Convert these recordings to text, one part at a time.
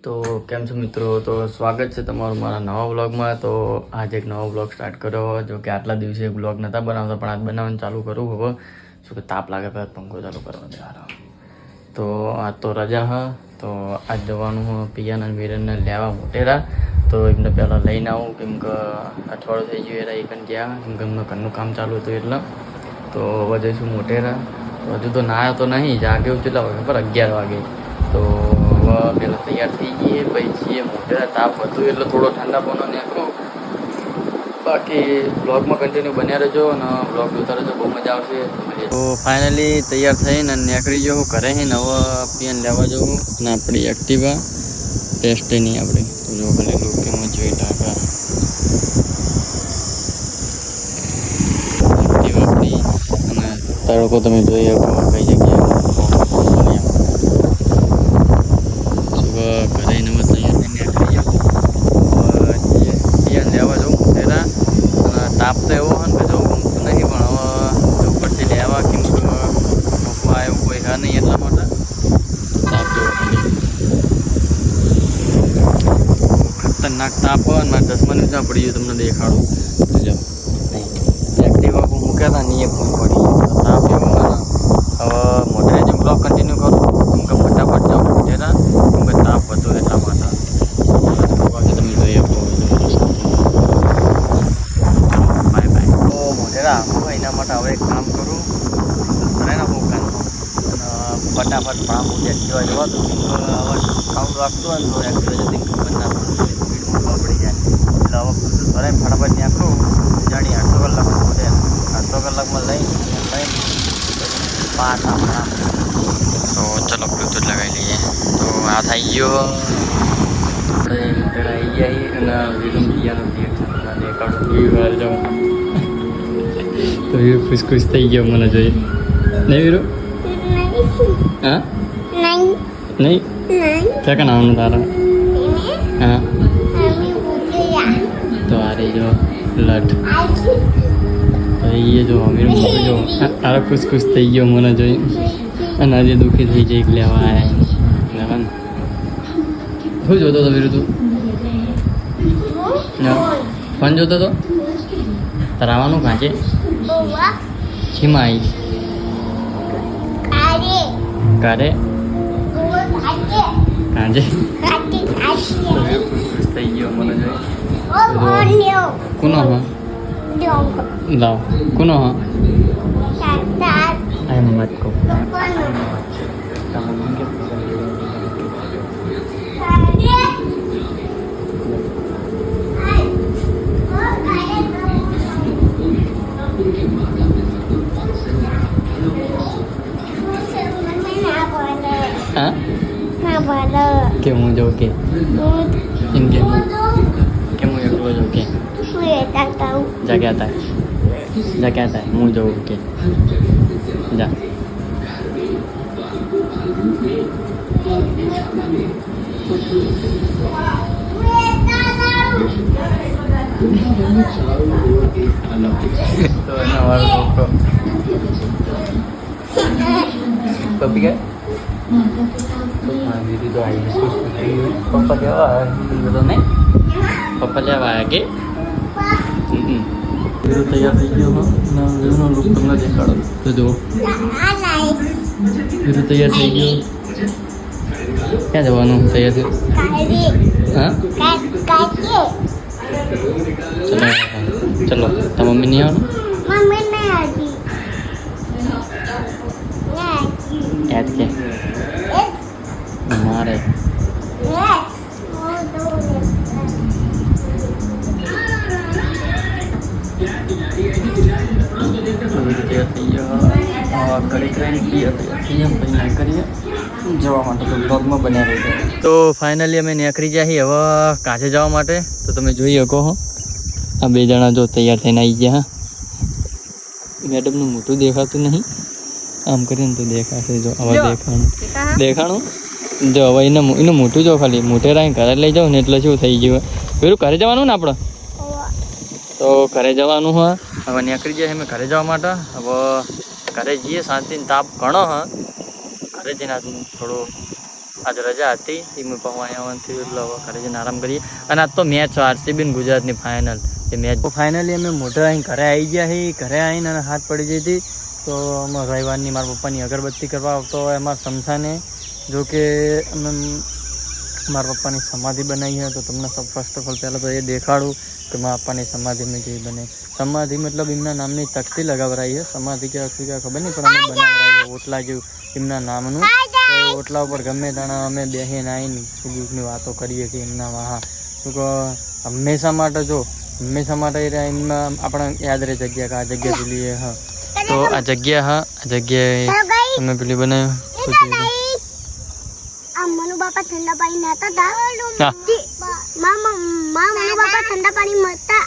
તો કેમ છો મિત્રો? તો સ્વાગત છે તમારું મારા નવા વ્લોગમાં. તો આજે એક નવો વ્લોગ સ્ટાર્ટ કર્યો. જો કે આટલા દિવસે વ્લોગ નહોતા બનાવતા, પણ આજ બનાવવાનું ચાલુ કરું. હવે શું કે તાપ લાગે પહેલાં પંખો ચાલુ કરવા દેવાનો. તો આજ તો રજા હા, તો આજ જવાનું પિયાન અને વીરનને લેવા મોટેરા. તો એમને પહેલાં લઈને આવું, કેમ કે અઠવાડિયું થઈ ગયું એરા એકન ગયા, કેમ કે એમનું ઘરનું કામ ચાલુ હતું એટલે. તો હવે જઈશું મોટેરા. તો હજુ તો ના તો નહીં, જાગ્યો કેટલા વાગે ખબર? 11 વાગે. તો પેલા તૈયાર થઈ જઈએ, પછી છીએ મોટેરા. તાપ હતું એટલે થોડો ઠંડા પનો નીકળો. બાકી બ્લોગમાં કન્ટિન્યુ બન્યા રહેજો અને બ્લોગ જોતા રહેજો, બહુ મજા આવશે. તો ફાઇનલી તૈયાર થઈને નીકળી જાઉં ઘરે. હવે પીએન લેવા જવું અને આપણી એક્ટિવા ટેસ્ટ નહીં આપણે. તો જો ખાલી લોકેમાં જોઈ ટાકા એક્ટિવા આપણી. અને તડકો તમે જોઈ શકો કઈ જગ્યાએ ઘરે નવા તૈયાર થઈને નીકળી જાઉં. પીએન લેવા જવું મોટેરા. અને તાપ તો એવો હોય ને કે જવું ગમતું નહીં, પણ હવે જવું પડશે લેવા, કેમ કે પપ્પા એવું કોઈ હા નહીં એટલા માટે. તાપ જેવો ખાલી ખતરનાક તાપ હોય ને મારા ચશ્માનું જ્યાં પડી ગયું તમને દેખાડું. તો જો એક્ટિવા મૂક્યા હતા ને એ પણ પડી ગયું. તાપ એવો હોય ને. હવે મોટેરા જે બ્લોગ કન્ટિન્યુ કરું, કેમ કે ફટાફટ જાઉં મોટેરા, કેમ કે તાપ હતો એટલા માટે. તમે જોઈ શકો બાય બાય. તો મોટેરા આવું એના માટે હવે એક કામ કરું, કરે ને હું કામ ફટાફટ પણ હું એક્ટિવા જવા દઉં. હવે સાઉન્ડ વાગતું હોય ને તો એક્ટિવા જતી ખબર ના પડે, સ્પીડ મૂકવા પડી જાય. એટલે હવે ભરે ફટાફટ નીકળું. જાણી 800 કલાકમાં મોટેરા, 800 કલાકમાં લઈને પાસ આપણા. તો ચલો બ્લૂટૂથ લગાવી લઈએ. તો આ થઈ ગયો આપણે મોટેરા આવી ગયા અને વિરમ પિયાનું રિએક્શન દેખાડું વાર જાઉં. તો વીર ખુશ થઈ ગયો મને જોઈ. નહીં વીરો? હા નહીં ક્યાં કાન આવવાનું તારા? હા તો આ રહી જો લટ. તો એ જો વીર જો તારા ખુશ થઈ ગયો મને જોઈ. અને આજે દુઃખી થઈ જાય લેવા આવ્યા લેવા ને. શું જોતો હતો વીર તું? ફોન જોતો હતો? તારે આવવાનું કાં છે? શીમાં આવી? કારે કાંજે ખુશ થઈ ગયો મને જોઈ. કોનો હા લાવ કોનો હા આય મત કો. હા કે હું જાઉં કે એમ કે હું એકલો જાઉં કે જગ્યા થાય હું જાઉં કે જા. તો એના વાળો છોકરો પપ્પી ગયા. દીદી તો આવી પપ્પા લેવા આવ્યા તો નહીં? પપ્પા લેવા આવ્યા કે વીરો તૈયાર થઈ ગયો. વીરોનો લુક તમને દેખાડો તો જો વીરો તૈયાર થઈ ગયો. ક્યાં જવાનું તૈયાર થયું? હા ચલો તાર મમ્મી નહીં આવવાનું? યાદ કે મારે જવા માટે તો બ્લોગમાં બન્યા રહી જાય. તો ફાઇનલી અમે નીકળી ગયા છીએ હવે કાંઠે જવા માટે. તો તમે જોઈ શકો હો આ બે જણા જો તૈયાર થઈને આવી ગયા. મેડમનું મોટું દેખાતું નહીં, આમ કરીને તો દેખાશે. જો હવે દેખાણું જો હવે એનું મોટું જો ખાલી મોટેરા ઘરે લઈ જાઉં ને એટલે શું થઈ ગયું. પેલું ઘરે જવાનું ને આપણે? તો ઘરે જવાનું હા. હવે નીકળી જાય અમે ઘરે જવા માટે. હવે ઘરે જઈએ શાંતિને તાપ ઘણો હા. ઘરે જઈને થોડું આજ રજા હતી એ મેં પવાયાથી એટલે ઘરે જઈને આરામ કરીએ. અને આજ તો મેચ આરસીબી ગુજરાતની ફાઇનલ એ મેચ ફાઇનલી અમે મોઢા અહીં ઘરે આવી ગયા છીએ. ઘરે આવીને અને હાથ પડી જઈ હતી તો અમારા રવિવારની મારા પપ્પાની અગરબત્તી કરવા આવતો હોય અમારા સમસાને. જો કે અમે મારા પપ્પાની સમાધિ બનાવી હોય તો તમને ફર્સ્ટ ઓફ ઓલ પહેલાં તો એ દેખાડું કે મારા પપ્પાની સમાધિ મેં કેવી બને. સમાધિ મતલબ એમના નામની તકતી લગાવરાઈ છે. સમાધિ કે ખબર નહીં પણ અમે બનાવરાઈએ ઓટલા જેવું એમના નામનું. તો ઓટલા ઉપર ગમે તાણા અમે બેસીને આવીને સુખની વાતો કરીએ કે એમના વાહ શું કહો હંમેશા માટે જો હંમેશા માટે એમના આપણે યાદ રહે જગ્યા કે આ જગ્યા પેલી હા. તો આ જગ્યા હા આ જગ્યાએ અમે પેલી બનાવ્યું. મનુ બાપા ઠંડા પાણી નાતા હતા. મનુ બાપા ઠંડા પાણી મતા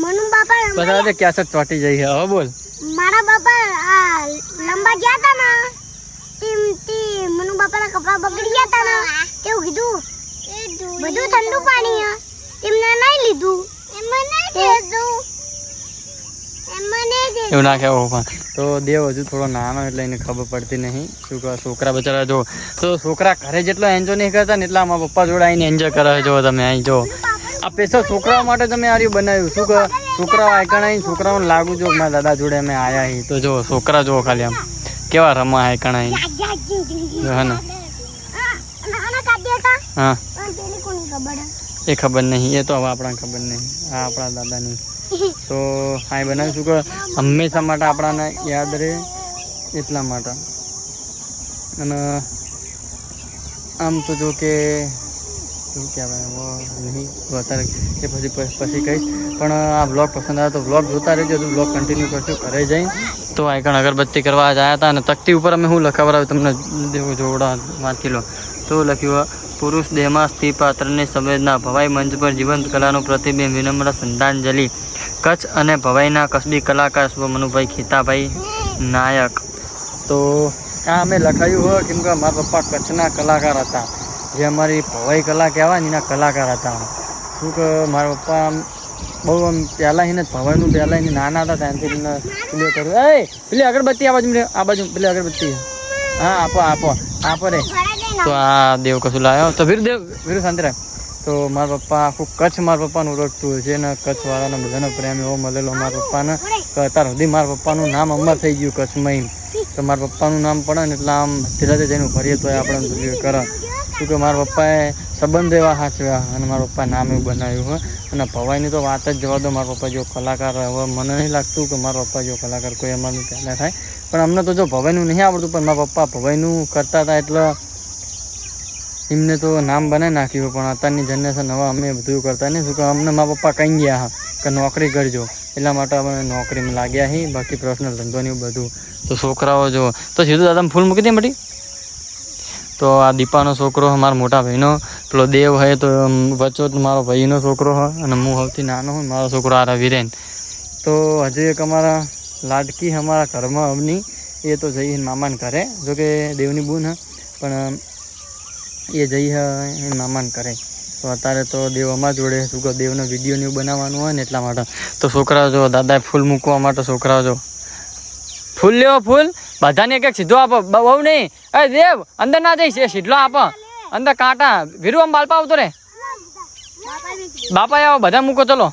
મનુ બાપા બતા દે ક્યાં સક ચોટી જઈ હવે બોલ. મારા બાપા લંબા ગયા હતા ને તી મનુ બાપાના કપડા બગડી ગયા હતા ને કેવું કીધું બધું ઠંડુ પાણી તેમને નહીં લીધું એવું ના કહેવું પણ તો દેવ હજુ થોડો નાનો એટલે એને ખબર પડતી નહીં. શું કહે છોકરા બચારા જો તો છોકરા ઘરે જેટલો એન્જોય નહીં કરતા ને એટલા મારા પપ્પા જોડે આવીને એન્જોય કરે જો તમે અહીં જો આ સ્પેશિયલ છોકરાઓ માટે તમે આ બનાવ્યું. શું કહે છોકરાઓ આઈકણ આવીને છોકરાઓને લાગુ જો મારા દાદા જોડે અમે આવ્યા અહીં તો જો છોકરા જુઓ ખાલી આમ કેવા રમા આઈકણ આવીને હે ને. હા એ ખબર નહીં એ તો હવે આપણાને ખબર નહીં આ આપણા દાદાની. તો હા બનાવીશું કે હંમેશા માટે આપણાને યાદ રહે એટલા માટે. અને આમ તો જો કે શું કહેવાય નહીં વધારે એ પછી કહીશ. પણ આ બ્લોગ પસંદ આવે તો બ્લોગ જોતા રહેજો. હજુ બ્લોગ કન્ટિન્યુ કરશું ઘરે જઈ. તો આઈકણ અગરબત્તી કરવા આવ્યા હતા અને તકતી ઉપર અમે શું લખાવડાવ્યું તમને દેવું જોવડા વાંચી લો. તો લખ્યું પુરુષ દેહમાં સ્ત્રી પાત્રની સંવેદના ભવાઈ મંચ પર જીવંત કલાનું પ્રતિબિંબ વિનમ્ર શ્રદ્ધાંજલિ કચ્છ અને ભવાઈના કસબી કલાકાર સ્વ મનુભાઈ ખીતાભાઈ નાયક. તો આ અમે લખાયું હોય કેમ કે મારા પપ્પા કચ્છના કલાકાર હતા જે અમારી ભવાઈ કલા કહેવાય ને એના કલાકાર હતા. શું કે મારા પપ્પા બહુ આમ પહેલાં એને ભવાઈનું પહેલાં એને નાના હતા ત્યાંથી એમને પેલું કર્યું. એ પેલી અગરબત્તી આ બાજુ પેલી અગરબત્તી હા આપો રે. તો આ દેવ કશું લાવ્યો તો વીરુ શાંતિ રાખ. તો મારા પપ્પા આખું કચ્છ મારા પપ્પાનું ઓળખતું હોય છે ને કચ્છવાળાનો બધાનો પ્રેમ એવો મળેલો મારા પપ્પાને કે અત્યાર સુધી મારા પપ્પાનું નામ અમર થઈ ગયું કચ્છમાં. તો મારા પપ્પાનું નામ પડે ને એટલે આમ ધીરે જઈને ફરીએ તો આપણે બધું કરે. શું કે મારા પપ્પાએ સંબંધ એવા સાચવ્યા અને મારા પપ્પાએ નામ એવું બનાવ્યું હોય. અને ભવાઈની તો વાત જ જવા દો. મારા પપ્પા જો કલાકાર હવે મને નહીં લાગતું કે મારા પપ્પા જો કલાકાર કોઈ અમારું પહેલાં થાય. પણ અમને તો જો ભવાઈનું નહીં આવડતું પણ મારા પપ્પા ભવાઈનું કરતા હતા એટલે એમને તો નામ બનાવી નાખ્યું. પણ અત્યારની જનરેશન હવે અમે બધું કરતા નહીં. શું કે અમને મારા પપ્પા કહી ગયા હા કે નોકરી કરજો એટલા માટે અમે નોકરીમાં લાગ્યા છીએ. બાકી પર્સનલ ધંધો ને એવું બધું. તો છોકરાઓ જો તો સીધું દાદા ફૂલ મૂકી દે મટી. તો આ દીપાનો છોકરો મારા મોટા ભાઈનો પેલો દેવ હોય તો વચ્ચો મારો ભાઈનો છોકરો હોય અને હું સૌથી નાનો હોય મારો છોકરો આ વિરેન. તો હજુ એક અમારા લાડકી અમારા ઘરમાં અવની એ તો જઈ મામાને ઘરે. જોકે દેવની બૂન હા પણ એ જઈ એ મામાને કરે. તો અત્યારે તો દેવ અમારા જોડે શું કહો દેવનો વિડીયો ને એવું બનાવવાનું હોય ને એટલા માટે. તો છોકરાઓ જો દાદાએ ફૂલ મૂકવા માટે છોકરાઓ જો ફૂલ લેવો ફૂલ બધાને એક સીધો આપો બહુ નહીં. એ દેવ અંદર ના જઈશ એ સીધલો આપો અંદર કાંટા. વીરુ આમ બાલપા આવતો રે બાપા આવો બધા મૂકો ચલો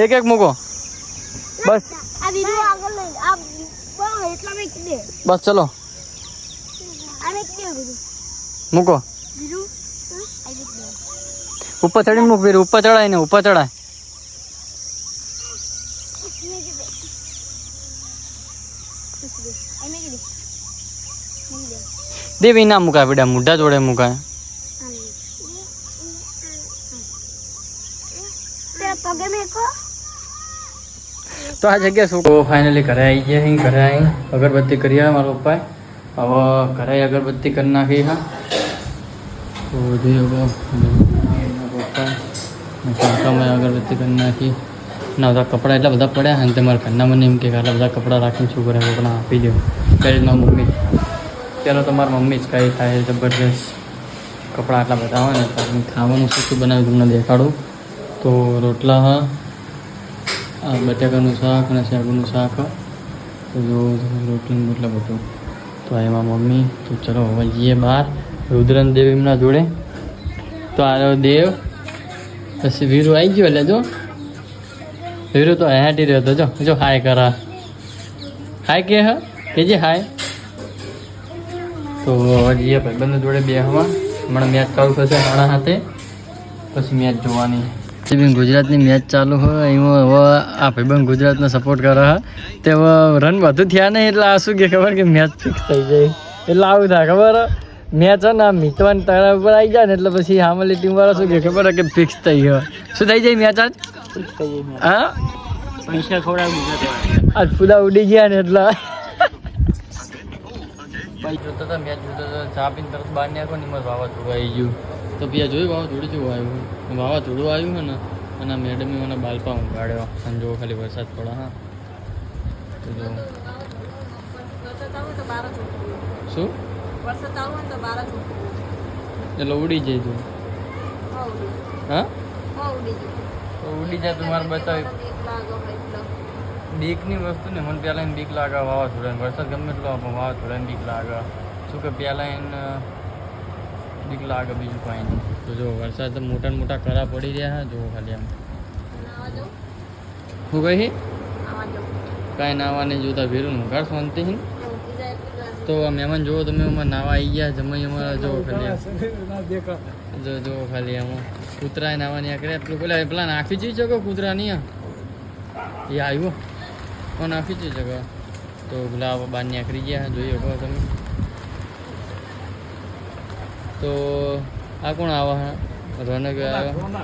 એક એક મૂકો બસ બસ ચલો મૂકો ઉપર ચડીને મૂક વીરુ ઉપર ચડાય ને ઉપર ચડાય. દેવી ના મુકાય બેટા મોઢા જોડે મુકાય. તો આ જગ્યા શું ફાઇનલી ઘરે આવી ગયા. ઘરે આવી અગરબત્તી કરી મારા પપ્પાએ. હવે ઘરે અગરબત્તી કરી નાખી. હા તો પપ્પા અગરબત્તી કરી નાખી. ના બધા કપડાં એટલા બધા પડ્યા અને તમારા ઘરના મને એમ કે આટલા બધા કપડાં રાખીને શું કરે કપડાં આપી દો. પહેલી મારી મમ્મી ચાલો તમારા મમ્મી જ કાંઈ થાય જબરદસ્ત કપડાં આટલા બધા હોય ને તો ખાવાનું શું શું બનાવ્યું તમને દેખાડું. તો રોટલા હા આ બટાકાનું શાક અને શાકનું શાક તો જો રોટલી બોટલા બધું તો આ એમાં મમ્મી તો ચલો હવે જઈએ બહાર રુદ્રન દેવ એમના જોડે તો આ દેવ પછી વીરુ આવી ગયો એટલે જો વીરુ તો હેઠી રહ્યો હતો જો હાય કરા હાય કે જે હાય તો હવે જઈએ ભાઈબંધો જોડે બે હવા હમણાં મેચ ચાલુ થશે મારા હાથે પછી મેચ જોવાની ગુજરાતની મેચ ચાલુ હોય એમાં હવે આ ભાઈબંધ ગુજરાતને સપોર્ટ કરે તે હવે રન વધુ થયા નહીં એટલે આ શું કે ખબર કે મેચ ફિક્સ થઈ જાય એટલે આવું થાય ખબર મેચ છે ને આ મિતવાન તારા ઉપર આવી જાય ને એટલે પછી સામેલી ટીમ વાળા શું કે ખબર કે ફિક્સ થઈ ગયો શું થઈ જાય મેચ આજ હા પૈસા ખવડાવી આજ ફૂલા ઉડી ગયા ને એટલે જોતા હતા મેચ જોતા હતા ચા પીને તરત બહાર નાખો ને એમાં વાવાઝોડું આવી ગયું તો પેલા જોયું વાવાઝોડું જેવું આવ્યું વાવાઝોડું આવ્યું છે ને અને આ મેડમે મને બાલપા ઊંઘાડ્યો સંજો ખાલી વરસાદ પડે હા તો જો શું એટલે ઉડી જાય તું હા તો ઉડી જાય તું મારે બતાવી બીકની વસ્તુ ને મને પહેલાં એને બીક લાગે વાવાઝોડાને વરસાદ ગમે એટલો પણ વાવાઝોડાને બીક લાગે શું કે પહેલાં એને બીક લાગે બીજું કાંઈ નહીં તો જો વરસાદ તો મોટા ને મોટા કરા પડી રહ્યા હા જો ખાલી આમ શું કહી કાંઈ નાવા નહીં જોતા ભીરું ઘર શાંતિ તો આ મહેમાન જોવો તમે અમારે નાવા આવી ગયા જમાઈ અમારા જો ખાલી જો ખાલી આમાં કૂતરા નાવાની આકરે એટલું પેલા નાખી જઈ શકો કૂતરા નહીં એ આવ્યું કોણ નાખી જઈ શકો તો પેલા બહારની આખરી ગયા જોઈ શકો તમે તો આ કોણ આવા હા રોનક આવ્યા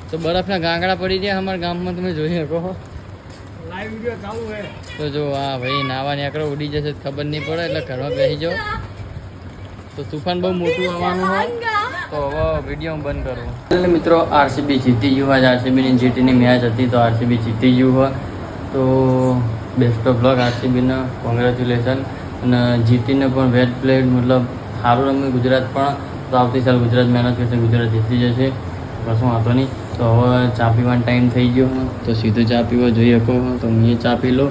તો બરફના ગાંગડા પડી ગયા અમારા ગામમાં તમે જોઈ શકો તો જો હા ભાઈ નાવાની આકડો ઉડી જશે ખબર નહીં પડે એટલે ઘરમાં બેસી જાઓ તો તુફાન બહુ મોટું આવવાનું હોય તો હવે વિડીયો બંધ કરું એટલે મિત્રો આરસીબી જીતી ગયું હોય આરસીબીની જીટીની મેચ હતી તો આરસીબી જીતી ગયું હોય તો બેસ્ટ ઓફ લક આરસીબીને કોંગ્રેચ્યુલેશન અને જીટીને પણ વેટ પ્લેડ મતલબ સારું રમ્યું ગુજરાત પણ તો આવતી સાલ ગુજરાત મહેનત કરશે ગુજરાત જીતી જશે કશું વાંધો નહીં તો હવે ચા પીવાનો ટાઈમ થઈ ગયો તો સીધું ચા પીવા જોઈએ શકો તો હું ચા પી લો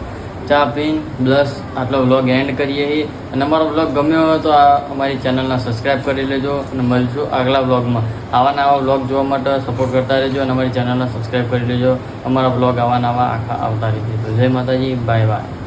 ચા પીને પ્લસ આટલો વ્લોગ એન્ડ કરીએ અને અમારો વ્લોગ ગમ્યો હોય તો આ અમારી ચેનલના સબસ્ક્રાઈબ કરી લેજો અને મળશું આગલા વ્લોગમાં આવા નવા વ્લોગ જોવા માટે સપોર્ટ કરતા રહેજો અને અમારી ચેનલને સબસ્ક્રાઈબ કરી લેજો અમારા વ્લોગ આવા નવા આખા આવતા રહેશે તો જય માતાજી બાય બાય